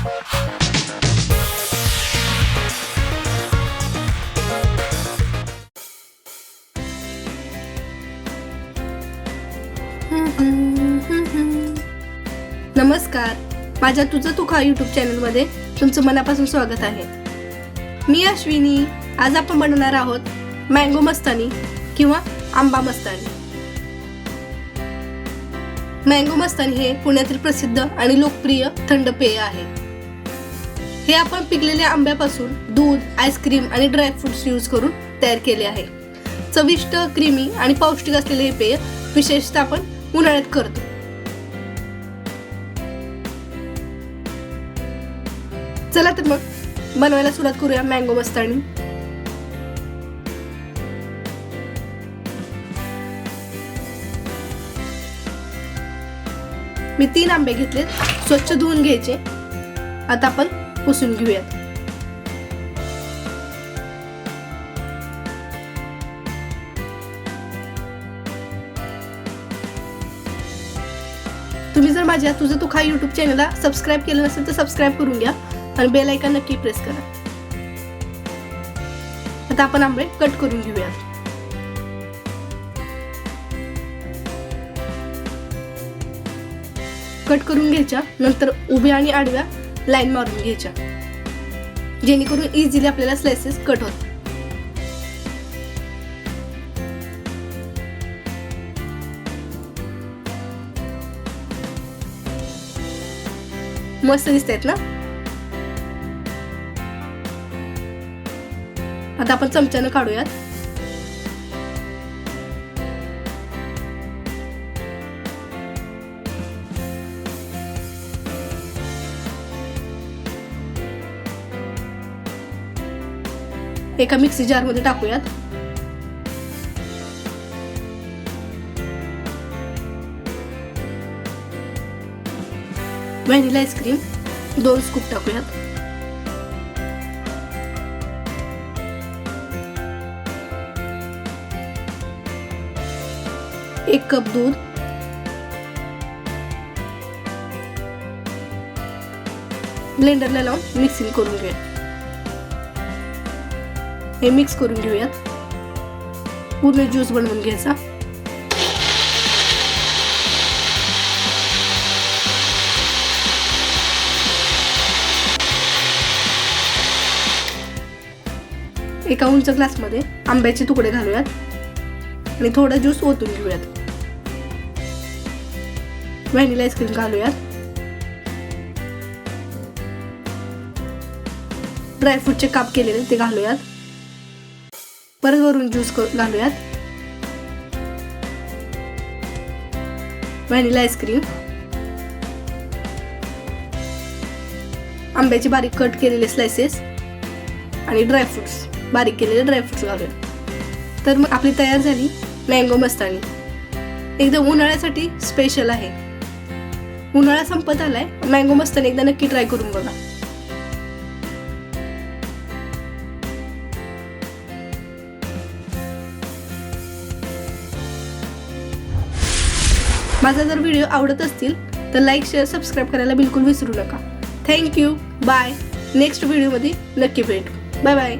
नमस्कार, माझ्या तुझं तू खा यूट्यूब चॅनलमध्ये तुमचं मनापासून स्वागत आहे. मी अश्विनी. आज आपण बनवणार आहोत मँगो मस्तानी किंवा आंबा मस्तानी. मँगो मस्तानी हे पुण्यातील प्रसिद्ध आणि लोकप्रिय थंड पेय आहे. हे आपण पिकलेल्या आंब्यापासून दूध, आईस्क्रीम आणि ड्रायफ्रुट्स यूज करून तयार केले आहे. चविष्ट, क्रीमी आणि पौष्टिक असलेले हे पेय विशेषतः आपण उन्हाळ्यात करतो. चला तर मग बनवायला सुरुवात करूया मँगो मस्तानी. मी 3 आंबे घेतलेत. स्वच्छ धुवून घ्यायचे. आता आपण पुसून घेऊयात. तुम्ही जर माझ्या तुझं तू खा यूट्यूब चॅनलला सबस्क्राईब केलं नसेल तर सबस्क्राईब करून घ्या आणि बेल आयकॉन नक्की प्रेस करा. आता आपण आंबे कट करून घेऊया. कट करून घ्यायच्या नंतर उभ्या आणि आडव्या लाईन मारून घ्यायच्या, जेणेकरून इझिली आपल्याला स्लाइसेस कट होतात. मस्त दिसतात ना. आता आपण चमच्यानं काढूयात. एका मिक्सी जार मध्ये टाकूयात. व्हॅनिला आईस्क्रीम 2 स्कूप टाकूयात. एक कप दूध, ब्लेंडरला लावून मिक्सिंग करून घेऊया. हे मिक्स करून घेऊयात. पूर्ण ज्यूस बनवून घ्यायचा. एका उंच ग्लास मध्ये आंब्याचे तुकडे घालूयात आणि थोडा ज्यूस ओतून घेऊयात. Vanilla ice cream घालूयात. ड्रायफ्रूटचे काप केलेले ते घालूयात. परत वरून ज्यूस घालूयात. व्हॅनिला आईस्क्रीम, आंब्याचे बारीक कट केलेले स्लाइसेस आणि ड्रायफ्रुट्स, बारीक केलेले ड्रायफ्रुट्स घालूयात. तर मग आपली तयार झाली मँगो मस्तानी. एकदम उन्हाळ्यासाठी स्पेशल आहे. उन्हाळा संपत आलाय. मँगो मस्तानी एकदा नक्की ट्राय करून बघा. माझा जर व्हिडिओ आवडत असतील तर लाईक, शेअर, सबस्क्राईब करायला बिलकुल विसरू नका. थँक्यू. बाय. नेक्स्ट व्हिडिओमध्ये नक्की भेटू. Bye bye.